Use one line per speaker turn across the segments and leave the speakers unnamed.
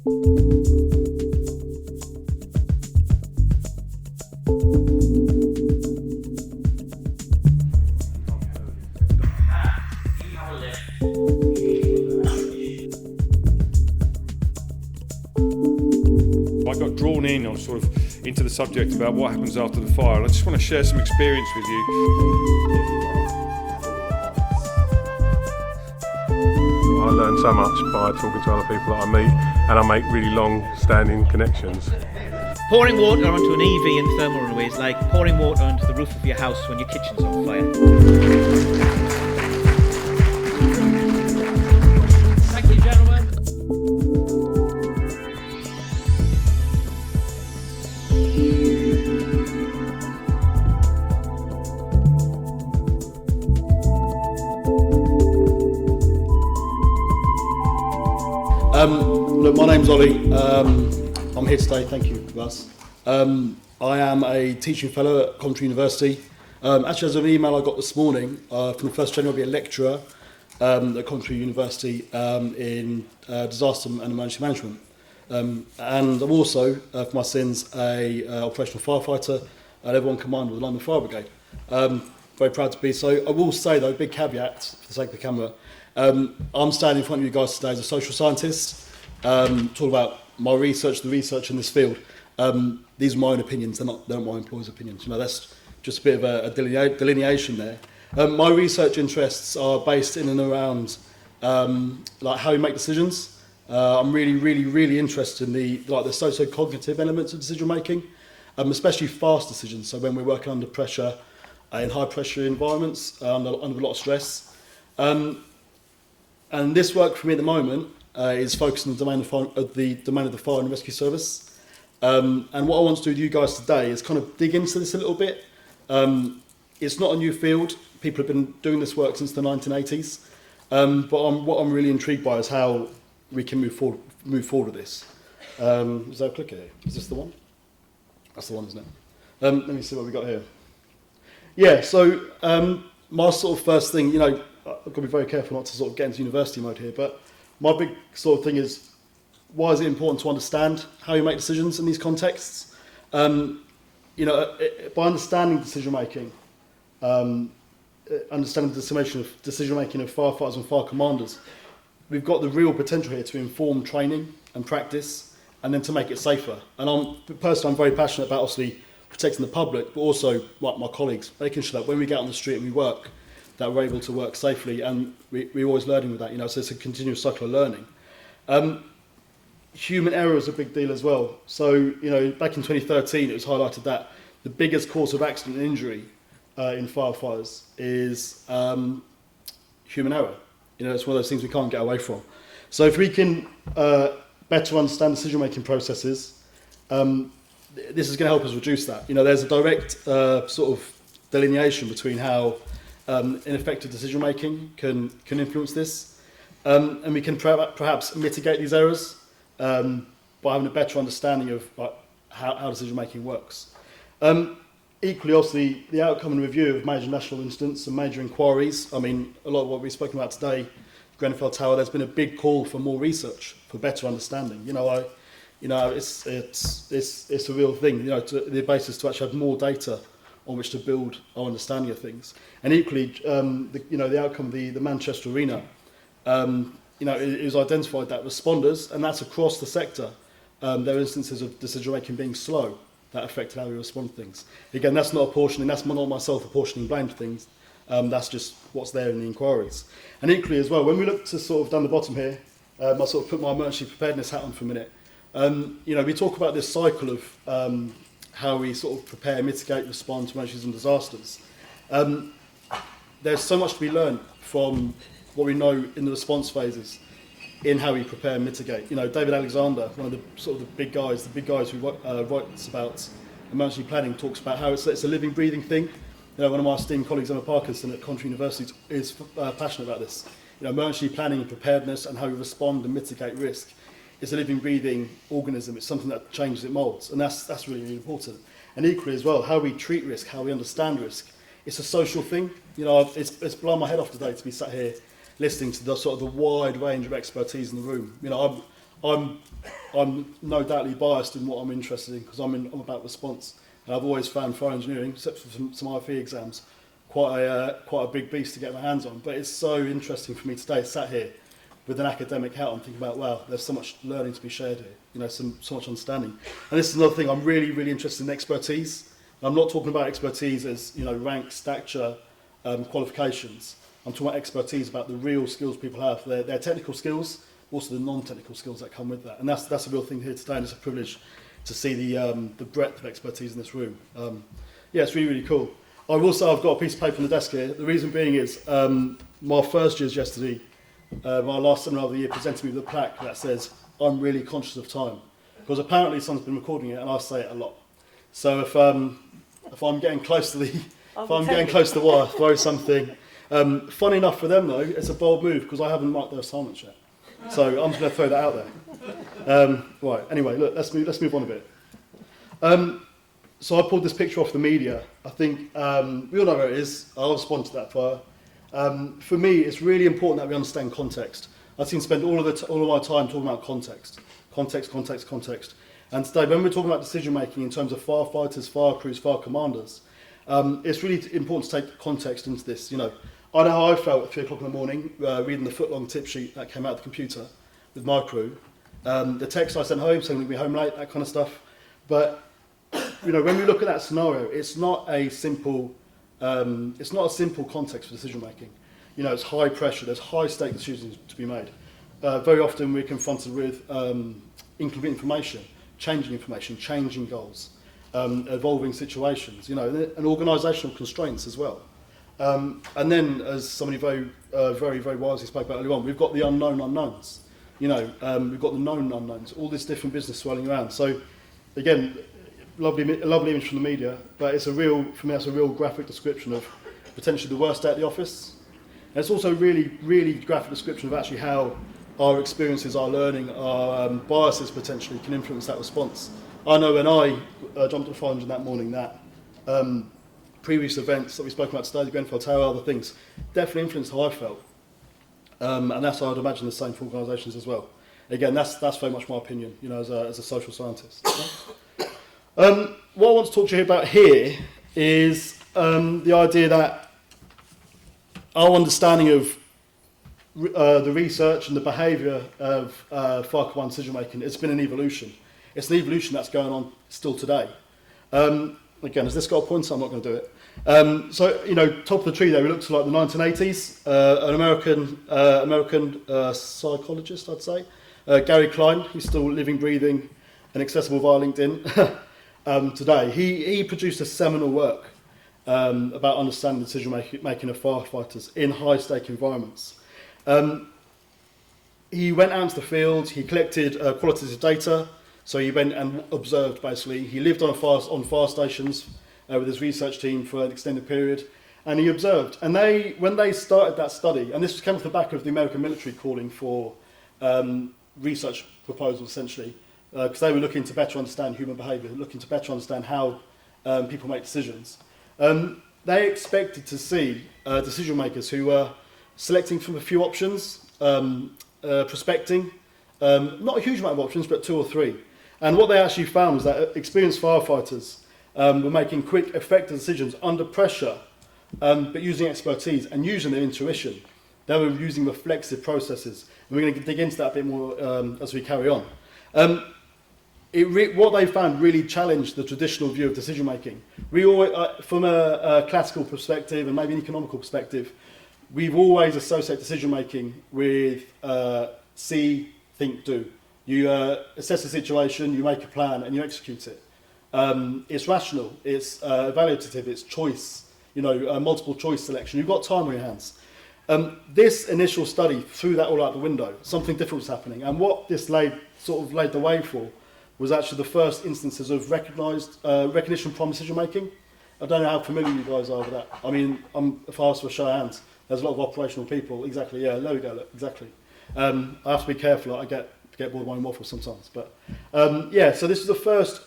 I got drawn in on sort of into the subject about what happens after the fire, and I just want to share some experience with you.
I learn so much by talking to other people that I meet, and I make really long-standing connections.
Pouring water onto an EV in thermal runaway is like pouring water onto the roof of your house when your kitchen's on fire. Thank you, gentlemen.
Look, my name's Ollie. I'm here today, thank you, Russ. I am a teaching fellow at Coventry University. Actually, as of an email I got this morning, from the 1st January I'll be a lecturer at Coventry University in disaster and emergency management. And I'm also, for my sins, a operational firefighter at Level 1 Command with the London Fire Brigade. Very proud to be so. I will say though, big caveat for the sake of the camera, I'm standing in front of you guys today as a social scientist, talking about my research, the research in this field. These are my own opinions, they're not my employers' opinions. You know, that's just a bit of a delineation there. My research interests are based in and around like how we make decisions. I'm really interested in the socio-cognitive elements of decision making, especially fast decisions. So when we're working under pressure, in high pressure environments, under a lot of stress. And this work for me at the moment is focused on the domain of the fire and rescue service. And what I want to do with you guys today is kind of dig into this a little bit. It's not a new field. People have been doing this work since the 1980s. But what I'm really intrigued by is how we can move forward with this. Is there a clicker here? Is this the one? That's the one, isn't it? Let me see what we got here. Yeah, so my sort of first thing, you know, I've got to be very careful not to sort of get into university mode here, but my big sort of thing is, why is it important to understand how you make decisions in these contexts? You know, by understanding decision making, understanding the decision making of firefighters and fire commanders, we've got the real potential here to inform training and practice, and then to make it safer. And I'm very passionate about obviously protecting the public, but also like my colleagues, making sure that when we get on the street and we work, that we're able to work safely, and we're always learning with that, you know, so it's a continuous cycle of learning. Human error is a big deal as well. So, you know, back in 2013, it was highlighted that the biggest cause of accident and injury in firefighters is human error. You know, it's one of those things we can't get away from. So if we can better understand decision-making processes, this is going to help us reduce that. You know, there's a direct sort of delineation between how ineffective decision making can influence this, and we can perhaps mitigate these errors by having a better understanding of how decision making works. Equally, obviously, the outcome and review of major national incidents and major inquiries. I mean, a lot of what we've spoken about today, Grenfell Tower, there's been a big call for more research, for better understanding. You know, it's a real thing. You know, the basis to actually have more data on which to build our understanding of things. And equally, the outcome of the Manchester Arena, it was identified that responders, and that's across the sector, there are instances of decision making being slow that affected how we respond to things. Again, that's not apportioning, that's not myself apportioning blame to things, that's just what's there in the inquiries. And equally as well, when we look to sort of down the bottom here, I sort of put my emergency preparedness hat on for a minute. We talk about this cycle of how we sort of prepare, mitigate, respond to emergencies and disasters. There's so much to be learned from what we know in the response phases in how we prepare and mitigate. You know, David Alexander, one of the sort of the big guys who writes about emergency planning, talks about how it's a living, breathing thing. You know, one of my esteemed colleagues, Emma Parkinson at Coventry University, is passionate about this. You know, emergency planning and preparedness and how we respond and mitigate risk. It's a living, breathing organism. It's something that changes, it moulds, and that's really, really important. And equally as well, how we treat risk, how we understand risk. It's a social thing. You know, it's blown my head off today to be sat here listening to the sort of the wide range of expertise in the room. You know, I'm I'm no doubtly biased in what I'm interested in because I'm about response. And I've always found fire engineering, except for some IFE exams, quite a big beast to get my hands on. But it's so interesting for me today, sat here with an academic hat on, thinking about, wow, there's so much learning to be shared here, you know, so much understanding. And this is another thing, I'm really, really interested in expertise. I'm not talking about expertise as, you know, rank, stature, qualifications. I'm talking about expertise about the real skills people have, their technical skills, also the non-technical skills that come with that. And that's a real thing here today, and it's a privilege to see the breadth of expertise in this room. Yeah, it's really, really cool. I will say I've got a piece of paper on the desk here. The reason being is my first years yesterday, my last seminar of the year presented me with a plaque that says, I'm really conscious of time. Because apparently someone's been recording it and I say it a lot. So if I'm getting close to the wire, throw something. Funny enough for them though, it's a bold move because I haven't marked their assignments yet. So I'm just going to throw that out there. Right, anyway, look, let's move on a bit. So I pulled this picture off the media. I think we all know where it is. I'll respond to that fire. For me, it's really important that we understand context. I seem to spend all of my time talking about context. And today, when we're talking about decision making in terms of firefighters, fire crews, fire commanders, it's really important to take context into this. You know, I know how I felt at 3 o'clock in the morning reading the foot-long tip sheet that came out of the computer with my crew. The text I sent home saying we'd be home late, that kind of stuff. But you know, when we look at that scenario, it's not a simple context for decision making. You know, it's high pressure. There's high stake decisions to be made. Very often we're confronted with inconvenient information, changing goals, evolving situations. You know, and organisational constraints as well. And then, as somebody very wisely spoke about earlier on, we've got the unknown unknowns. You know, we've got the known unknowns. All this different business swirling around. So, again, lovely image from the media, but it's for me, that's a real graphic description of potentially the worst day at the office. And it's also a really, really graphic description of actually how our experiences, our learning, our biases potentially can influence that response. I know when I jumped at the fire engine that morning that previous events that we spoke about today, the Grenfell Tower, other things, definitely influenced how I felt. And that's how I'd imagine the same for organisations as well. Again, that's very much my opinion, you know, as a social scientist. What I want to talk to you about here is the idea that our understanding of the research and the behaviour of fire command decision making, it's been an evolution. It's an evolution that's going on still today. Again, has this got a pointer? I'm not going to do it. So, you know, top of the tree there, we look to like the 1980s. An American psychologist, I'd say, Gary Klein, he's still living, breathing, and accessible via LinkedIn. Today, he produced a seminal work about understanding the decision making of firefighters in high stake environments. He went out into the field, he collected qualitative data, so he went and observed basically. He lived on fire stations with his research team for an extended period, and he observed. And when they started that study, and this came off the back of the American military calling for research proposals essentially, because they were looking to better understand human behaviour, looking to better understand how people make decisions. They expected to see decision makers who were selecting from a few options, prospecting, not a huge amount of options, but 2 or 3. And what they actually found was that experienced firefighters were making quick, effective decisions under pressure, but using expertise and using their intuition. They were using reflexive processes. And we're going to dig into that a bit more as we carry on. What they found really challenged the traditional view of decision making. We always, from a classical perspective and maybe an economical perspective, we've always associated decision making with see, think, do. You assess the situation, you make a plan, and you execute it. It's rational, it's evaluative, it's choice. You know, multiple choice selection. You've got time on your hands. This initial study threw that all out the window. Something different was happening, and what this laid the way for was actually the first instances of recognition from decision making. I don't know how familiar you guys are with that. I mean, if I ask for a show of hands, there's a lot of operational people. Exactly, yeah, there we go, look, exactly. I have to be careful, I get bored of my own waffle sometimes. But yeah, so this is the first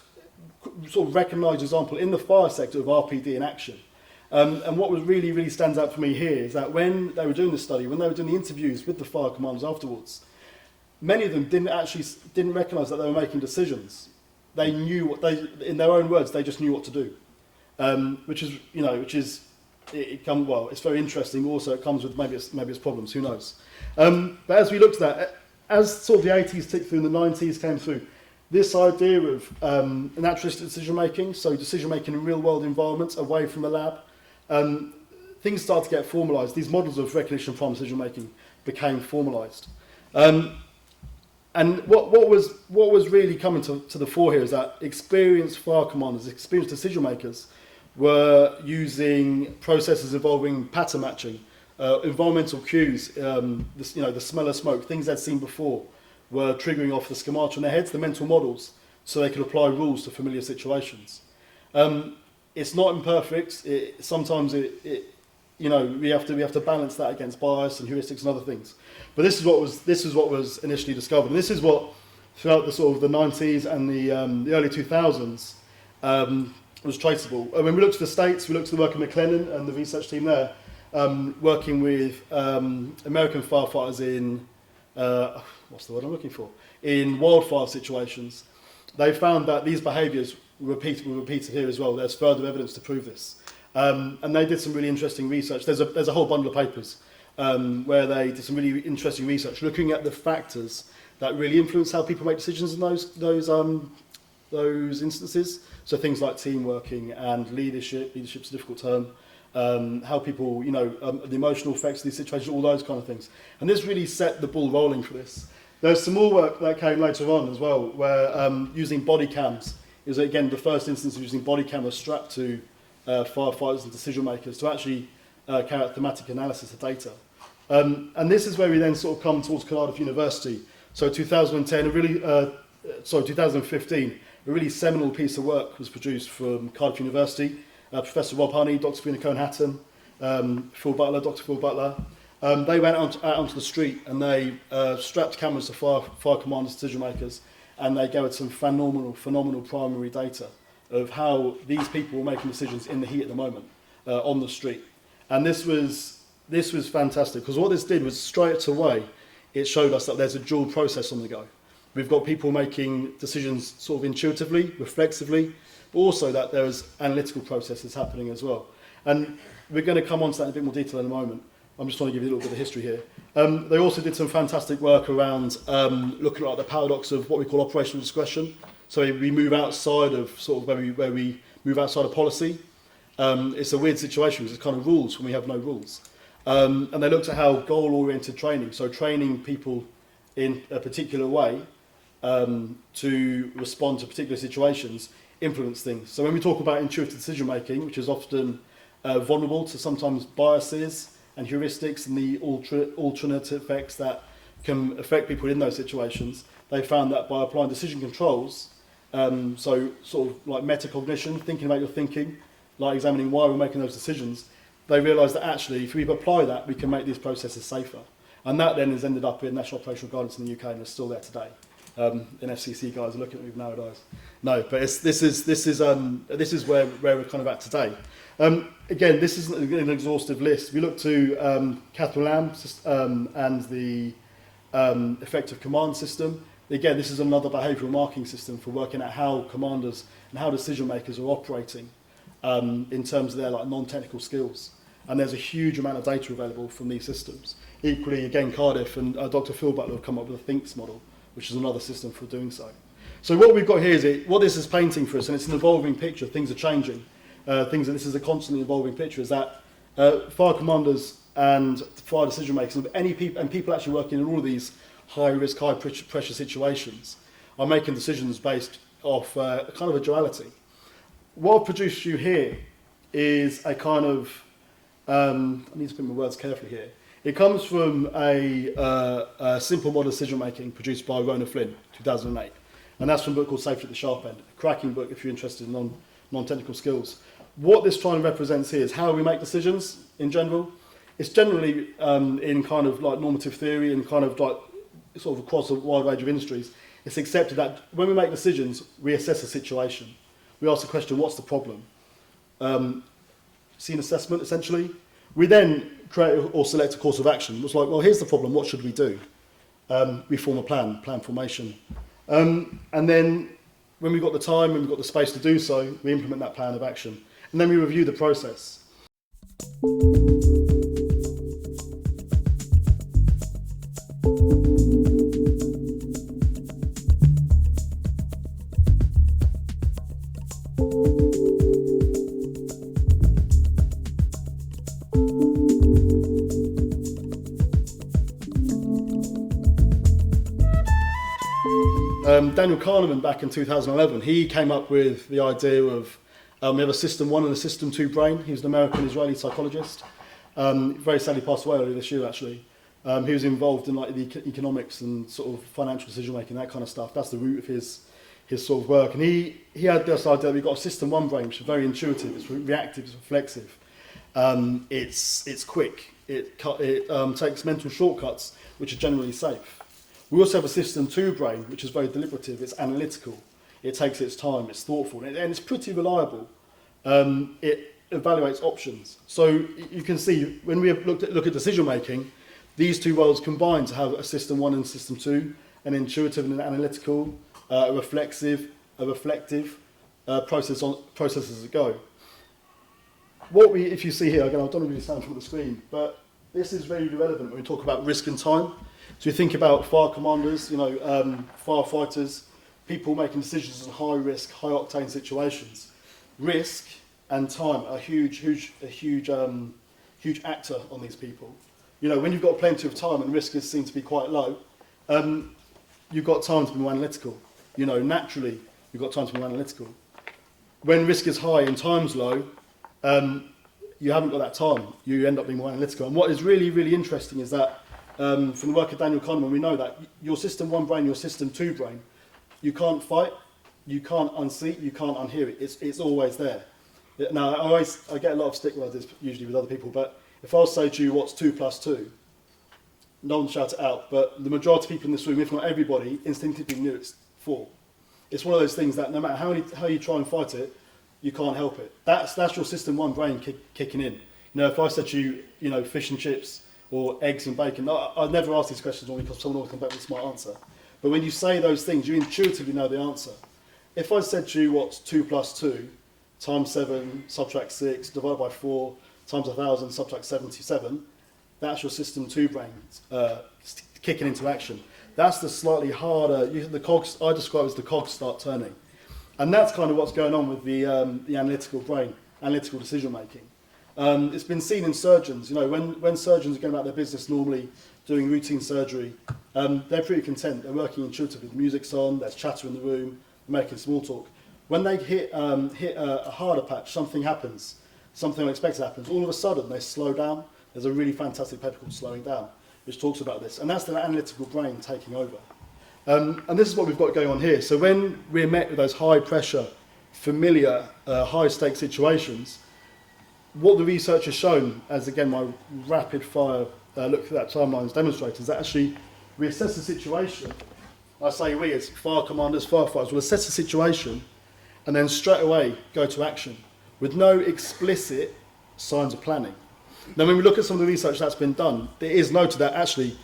sort of recognised example in the fire sector of RPD in action. And what was really, really stands out for me here is that when they were doing the study, when they were doing the interviews with the fire commanders afterwards, many of them didn't recognise that they were making decisions. They knew in their own words, they just knew what to do, it's very interesting. Also, it comes with maybe it's problems. Who knows? But as we looked at that, as sort of the 80s ticked through and the 90s came through, this idea of naturalistic decision making, so decision making in real world environments away from the lab, things started to get formalised. These models of recognition prime decision making became formalised. And what was really coming to the fore here is that experienced fire commanders, experienced decision makers, were using processes involving pattern matching, environmental cues, the smell of smoke, things they'd seen before, were triggering off the schemata in their heads, the mental models, so they could apply rules to familiar situations. It's not imperfect. Sometimes we have to balance that against bias and heuristics and other things. But this is what was initially discovered, and this is what throughout the sort of the 90s and the early 2000s was traceable. When we looked to the States, we looked to the work of McLennan and the research team there, working with American firefighters in what's the word I'm looking for? In wildfire situations. They found that these behaviours were repeated here as well. There's further evidence to prove this. And they did some really interesting research. There's a whole bundle of papers where they did some really interesting research looking at the factors that really influence how people make decisions in those instances. So things like team working and leadership. Leadership's a difficult term. How people, the emotional effects of these situations, all those kind of things. And this really set the ball rolling for this. There's some more work that came later on as well, where using body cams is, again, the first instance of using body cameras strapped to firefighters and decision makers to actually carry out thematic analysis of data. And this is where we then sort of come towards Cardiff University. So 2015, a really seminal piece of work was produced from Cardiff University. Professor Rob Honey, Dr. Fiona Cohen-Hatton, Dr. Phil Butler. They went out onto the street and they strapped cameras to fire commanders, decision makers, and they gathered some phenomenal primary data of how these people were making decisions in the heat of the moment on the street. And this was fantastic, because what this did was straight away it showed us that there's a dual process on the go. We've got people making decisions sort of intuitively, reflexively, but also that there's analytical processes happening as well. And we're going to come on to that in a bit more detail in a moment. I'm just trying to give you a little bit of history here. They also did some fantastic work around looking at the paradox of what we call operational discretion. So we move outside of sort of where we move outside of policy. It's a weird situation because it's kind of rules when we have no rules. And they looked at how goal-oriented training, so training people in a particular way to respond to particular situations, influence things. So when we talk about intuitive decision making, which is often vulnerable to sometimes biases and heuristics and the alternate effects that can affect people in those situations, they found that by applying decision controls, so sort of like metacognition, thinking about your thinking, like examining why we're making those decisions, they realised that actually if we apply that, we can make these processes safer. And that then has ended up in National Operational Guidance in the UK and is still there today. NFCC guys are looking at me nowadays. No, but this is where we're kind of at today. Again, this isn't an exhaustive list. We look to Catherine Lamb and the effective command system. Again, this is another behavioural marking system for working out how commanders and how decision makers are operating in terms of their non-technical skills. And there's a huge amount of data available from these systems. Equally, again, Cardiff and Dr. Phil Butler have come up with a THINKS model, which is another system for doing so. So what we've got here is what this is painting for us, and it's an evolving picture. Things are changing. This is a constantly evolving picture. Is that fire commanders and fire decision makers and people actually working in all of these high risk, high pressure situations are making decisions based off kind of a duality. What I've produced for you here is a kind of I need to put my words carefully here. It comes from a simple model decision making produced by Rona Flynn, 2008. And that's from a book called Safety at the Sharp End, a cracking book if you're interested in non-technical skills. What this trying represents here is how we make decisions in general. It's generally in kind of like normative theory and kind of like sort of across a wide range of industries. It's accepted that when we make decisions, we assess a situation. We ask the question, what's the problem? Scene assessment, essentially. We then create or select a course of action. It's like, well, here's the problem, what should we do? we form a plan formation. And then when we've got the time, when we've got the space to do so, we implement that plan of action. And then we review the process. Daniel Kahneman, back in 2011, he came up with the idea of we have a system 1 and a system 2 brain. He was an American-Israeli psychologist. Very sadly passed away earlier this year, actually. He was involved in like the economics and sort of financial decision-making, that kind of stuff. That's the root of his sort of work. And he had this idea that we've got a system 1 brain, which is very intuitive, it's reactive, it's reflexive. It's quick, it takes mental shortcuts, which are generally safe. We also have a system 2 brain, which is very deliberative, it's analytical, it takes its time, it's thoughtful, and it's pretty reliable. It evaluates options. So you can see, when we look at decision making, these two worlds combine to have a system 1 and system 2, an intuitive and an analytical, a reflective process as it go. If you see here, again, I don't really sound from the screen, but this is very relevant when we talk about risk and time. So you think about fire commanders, firefighters, people making decisions in high risk, high octane situations. Risk and time are a huge actor on these people. When you've got plenty of time and risk is seen to be quite low, you've got time to be more analytical. Naturally, you've got time to be more analytical. When risk is high and time's low, you haven't got that time. You end up being more analytical. And what is really, really interesting is that from the work of Daniel Kahneman, we know that your system 1 brain, your system 2 brain, you can't fight, you can't unseat, you can't unhear it. It's always there. Now, I get a lot of stick with this, usually with other people, but if I was to say to you, what's 2 plus 2? No one shout it out, but the majority of people in this room, if not everybody, instinctively knew it's 4. It's one of those things that no matter how you try and fight it, you can't help it. That's your system 1 brain kicking in. If I said to you, fish and chips or eggs and bacon, I'd never ask these questions normally because someone will come back with a smart answer. But when you say those things, you intuitively know the answer. If I said to you, what's 2 plus 2 times 7, subtract 6, divided by 4, times 1,000, subtract 77, that's your system 2 brain kicking into action. That's the slightly harder, the cogs, I describe as the cogs start turning. And that's kind of what's going on with the analytical brain, analytical decision making. It's been seen in surgeons, when surgeons are going about their business normally, doing routine surgery, they're pretty content, they're working intuitively, the music's on, there's chatter in the room, they're making small talk. When they hit a harder patch, something happens, something unexpected happens, all of a sudden they slow down. There's a really fantastic paper called Slowing Down, which talks about this, and that's the analytical brain taking over. And this is what we've got going on here. So when we're met with those high pressure, familiar, high stake situations, what the research has shown, as again my rapid fire look through that timeline has demonstrated, is that actually we assess the situation. I say we as fire commanders, firefighters, will assess the situation and then straight away go to action with no explicit signs of planning. Now when we look at some of the research that's been done, it is noted that actually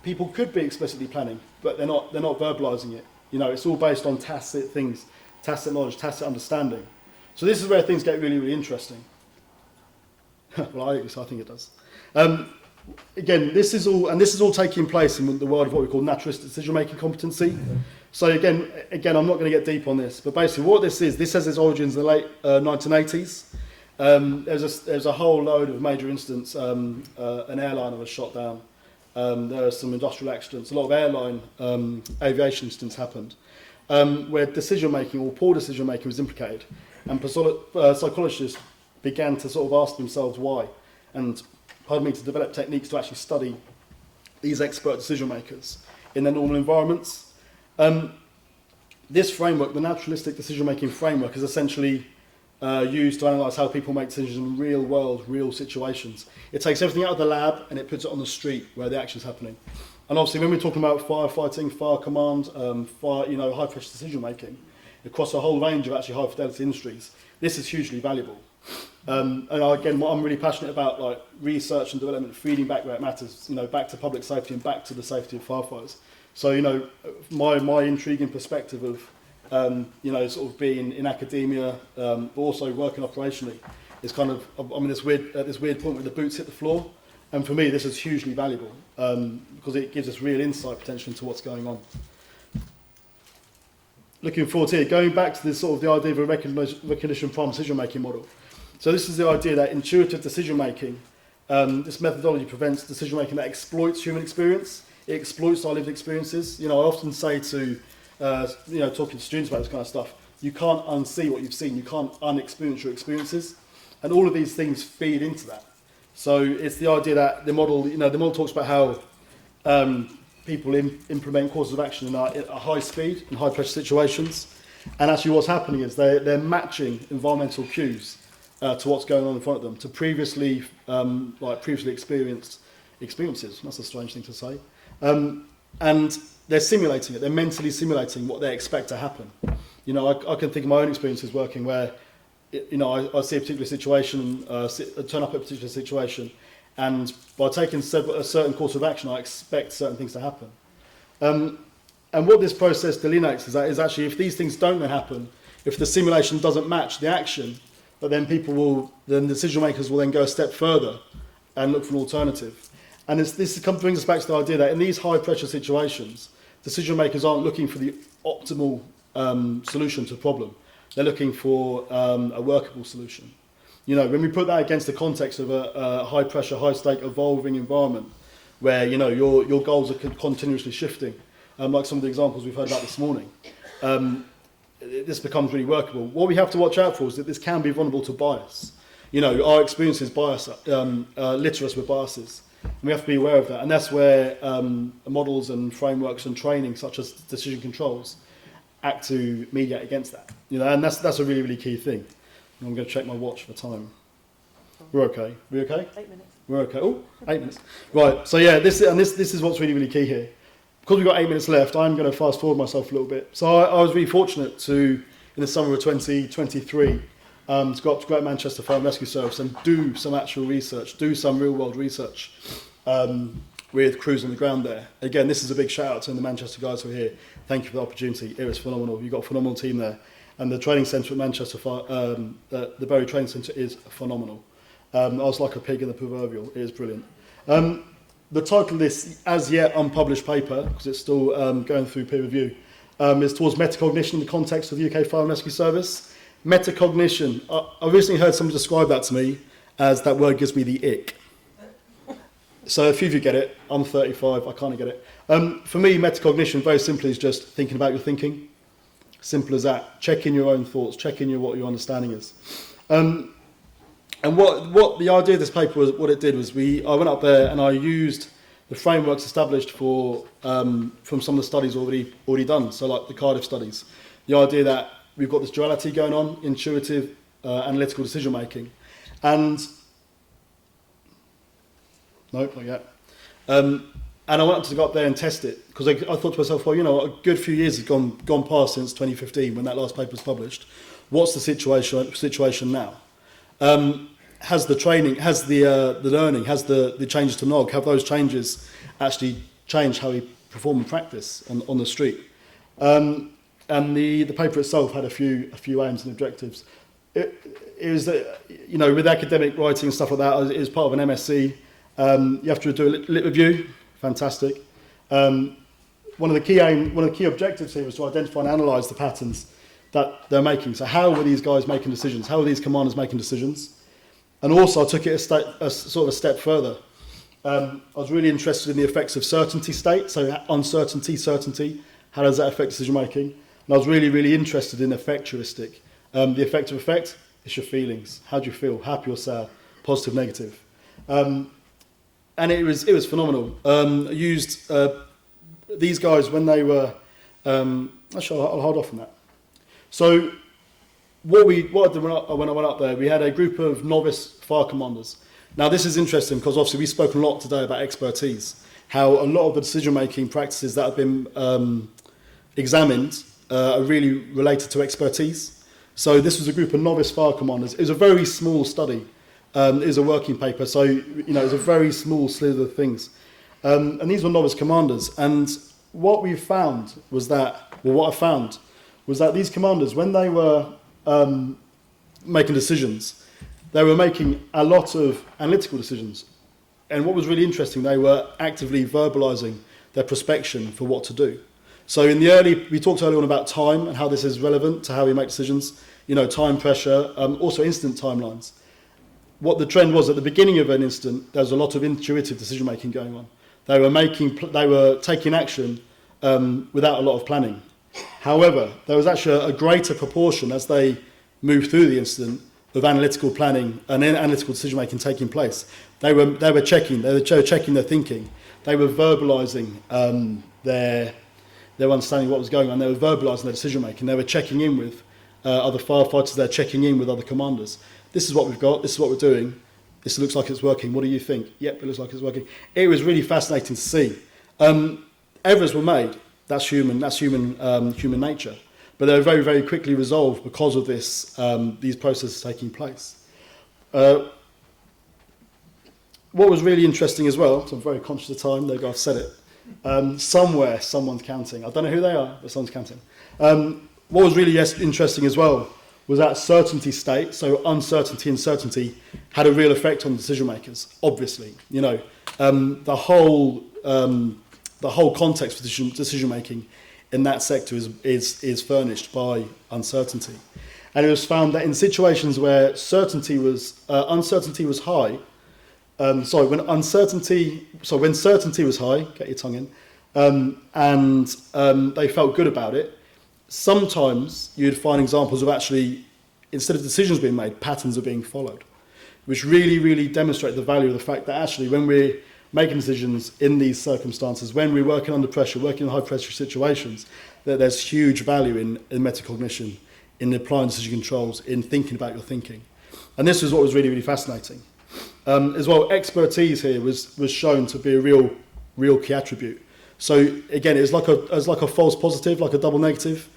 people could be explicitly planning, but they're not verbalising it. It's all based on tacit things, tacit knowledge, tacit understanding. So this is where things get really, really interesting. Well, I think it does. Again, this is all taking place in the world of what we call naturalistic decision-making competency. So again, I'm not going to get deep on this, but basically what this has its origins in the late 1980s. There's a whole load of major incidents. An airliner was shot down. There are some industrial accidents. A lot of airline aviation incidents happened where decision-making or poor decision-making was implicated, and psychologists began to sort of ask themselves why, and to develop techniques to actually study these expert decision makers in their normal environments. This framework, the naturalistic decision-making framework, is essentially used to analyse how people make decisions in real world, real situations. It takes everything out of the lab and it puts it on the street where the action's happening. And obviously when we're talking about firefighting, fire command, high pressure decision making, across a whole range of actually high fidelity industries, this is hugely valuable. And again, what I'm really passionate about, like research and development, feeding back where it matters, you know, back to public safety and back to the safety of firefighters. So, you know, my intriguing perspective of, you know, sort of being in academia, but also working operationally, is kind of, I'm in this weird point where the boots hit the floor. And for me, this is hugely valuable because it gives us real insight potentially into what's going on. Looking forward here, going back to this sort of the idea of a recognition prime decision-making model. So this is the idea that intuitive decision-making, this methodology prevents decision-making that exploits human experience. It exploits our lived experiences. You know, I often say to, you know, talking to students about this kind of stuff, you can't unsee what you've seen. You can't unexperience your experiences. And all of these things feed into that. So it's the idea that the model, you know, the model talks about how people implement courses of action at high speed and high pressure situations. And actually what's happening is they're matching environmental cues to what's going on in front of them, to previously experienced experiences. That's a strange thing to say. And they're simulating it. They're mentally simulating what they expect to happen. You know, I can think of my own experiences working where, you know, I see a particular situation, turn up at a particular situation, and by taking a certain course of action, I expect certain things to happen. And what this process delineates is actually if these things don't happen, if the simulation doesn't match the action, but then decision makers will then go a step further and look for an alternative. And this brings us back to the idea that in these high pressure situations, decision makers aren't looking for the optimal solution to the problem. They're looking for a workable solution. You know, when we put that against the context of a high pressure, high stake, evolving environment where, you know, your goals are continuously shifting, like some of the examples we've heard about this morning, this becomes really workable. What we have to watch out for is that this can be vulnerable to bias. You know, our experiences litter us with biases. And we have to be aware of that. And that's where models and frameworks and training, such as decision controls, act to mediate against that. You know, and that's a really, really key thing. I'm going to check my watch for time. We're okay. We okay?
8 minutes.
We're okay. Oh, 8 minutes. Right. So yeah, this is what's really, really key here. Because we've got 8 minutes left, I'm going to fast forward myself a little bit. So I was really fortunate to, in the summer of 2023, to go up to Great Manchester Fire and Rescue Service and do some actual research, do some real world research with crews on the ground there. Again, this is a big shout out to the Manchester guys who are here. Thank you for the opportunity. It was phenomenal. You've got a phenomenal team there. And the training centre at Manchester Fire, the Bury Training Centre is phenomenal. I was like a pig in the proverbial. It is brilliant. The title of this as yet unpublished paper, because it's still going through peer review, is towards metacognition in the context of the UK Fire and Rescue Service. Metacognition, I recently heard someone describe that to me as that word gives me the ick. So a few of you get it. I'm 35, I kind of get it. For me, metacognition very simply is just thinking about your thinking. Simple as that. Checking your own thoughts, checking what your understanding is. And what the idea of this paper was, what it did was I went up there and I used the frameworks established from some of the studies already done. So like the Cardiff studies, the idea that we've got this duality going on, intuitive, analytical decision making, and nope, not yet. And I wanted to go up there and test it because I thought to myself, well, you know, a good few years has gone past since 2015 when that last paper was published. What's the situation now? Has the training, has the learning, has the changes to NOG, have those changes actually changed how we perform in practice on the street? And the paper itself had a few aims and objectives. It was, you know, with academic writing and stuff like that, it was part of an MSc. You have to do a lit review. Fantastic. One of the key objectives here was to identify and analyse the patterns that they're making. So how were these guys making decisions? How were these commanders making decisions? And also I took it a sort of a step further. I was really interested in the effects of certainty state, so uncertainty, certainty, how does that affect decision making? And I was really, really interested in effectuistic. The effect of effect is your feelings. How do you feel? Happy or sad? Positive, negative. And it was phenomenal. I used these guys when they were. Actually, I'll hold off on that. So, what I did when I went up there, we had a group of novice fire commanders. Now, this is interesting because obviously we've spoken a lot today about expertise. How a lot of the decision-making practices that have been examined are really related to expertise. So this was a group of novice fire commanders. It was a very small study. It was a working paper, so it was a very small slither of things. And these were novice commanders. And what we found was that, what I found was that these commanders, when they were making decisions, they were making a lot of analytical decisions. And what was really interesting, they were actively verbalising their prospection for what to do. So we talked earlier on about time and how this is relevant to how we make decisions, time pressure, also incident timelines. What the trend was at the beginning of an incident, there was a lot of intuitive decision making going on. They were taking action without a lot of planning. However, there was actually a greater proportion as they moved through the incident of analytical planning and analytical decision making taking place. They were checking their thinking. They were verbalising their understanding of what was going on. They were verbalising their decision making. They were checking in with other firefighters. They're checking in with other commanders. This is what we've got. This is what we're doing. This looks like it's working. What do you think? Yep, it looks like it's working. It was really fascinating to see. Errors were made. That's human nature. But they were very, very quickly resolved because of these processes taking place. What was really interesting as well, so I'm very conscious of time, there you go, I've said it. Somewhere, someone's counting. I don't know who they are, but someone's counting. What was really interesting as well was that certainty state, so uncertainty and certainty, had a real effect on decision makers, obviously. The whole context for decision making in that sector is furnished by uncertainty. And it was found that in situations where uncertainty was high, when certainty was high, get your tongue in, and they felt good about it, sometimes you'd find examples of actually, instead of decisions being made, patterns are being followed, which really, really demonstrate the value of the fact that actually when we're making decisions in these circumstances, when we're working under pressure, working in high pressure situations, that there's huge value in metacognition, in applying decision controls, in thinking about your thinking. And this was what was really, really fascinating. As well, expertise here was shown to be a real key attribute. So again, it's like a false positive, like a double negative.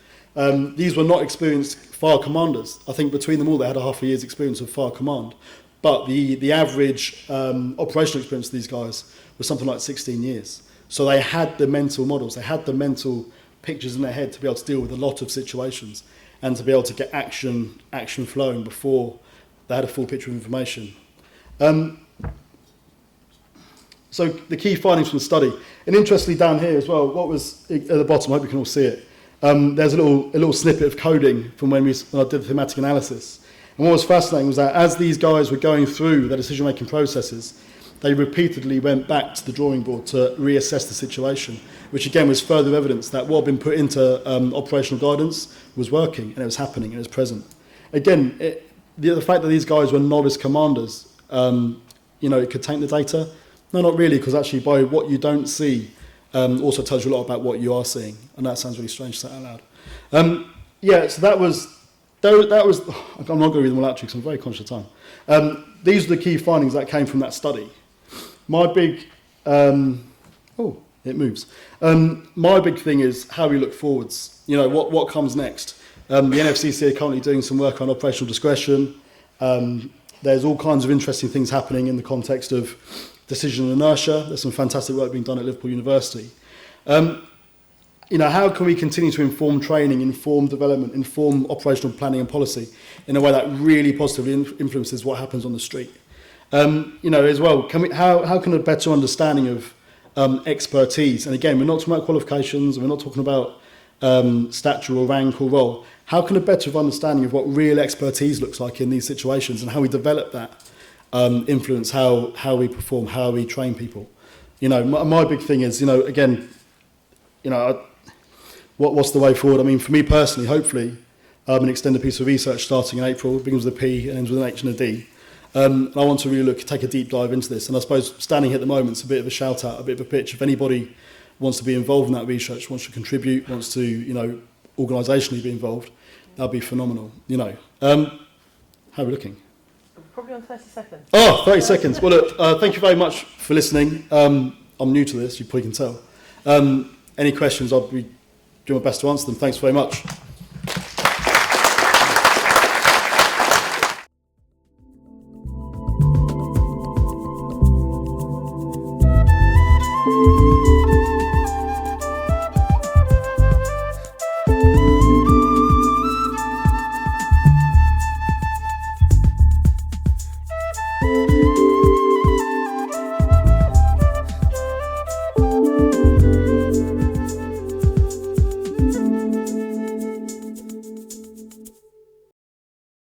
These were not experienced fire commanders. I think between them all, they had a half a year's experience of fire command. But the average operational experience of these guys was something like 16 years. So they had the mental models, they had the mental pictures in their head to be able to deal with a lot of situations and to be able to get action flowing before they had a full picture of information. So the key findings from the study, and interestingly down here as well, what was at the bottom, I hope you can all see it, there's a little snippet of coding from when I did the thematic analysis. And what was fascinating was that as these guys were going through their decision-making processes, they repeatedly went back to the drawing board to reassess the situation, which again was further evidence that what had been put into operational guidance was working, and it was happening, and it was present. Again, the fact that these guys were novice commanders, it could taint the data. No, not really, because actually by what you don't see also tells you a lot about what you are seeing, and that sounds really strange to say out loud. So that was. I'm not going to read them all out to you because I'm very conscious of time. These are the key findings that came from that study. My big, it moves. My big thing is how we look forwards. What comes next. The NFCC are currently doing some work on operational discretion. There's all kinds of interesting things happening in the context of decision inertia. There's some fantastic work being done at Liverpool University. How can we continue to inform training, inform development, inform operational planning and policy in a way that really positively influences what happens on the street? As well, how can a better understanding of expertise, and again, we're not talking about qualifications, and we're not talking about stature or rank or role. How can a better understanding of what real expertise looks like in these situations and how we develop that influence how we perform, how we train people? My big thing is, what's the way forward? I mean, for me personally, hopefully, an extended piece of research starting in April, begins with a P and ends with an H and a D. I want to really take a deep dive into this. And I suppose standing here at the moment, it's a bit of a shout out, a bit of a pitch. If anybody wants to be involved in that research, wants to contribute, wants to, organisationally be involved, that'd be phenomenal. How are we looking?
Probably on 30 seconds.
Oh, 30 seconds. Well, look, thank you very much for listening. I'm new to this, you probably can tell. Any questions, I'll be doing my best to answer them. Thanks very much.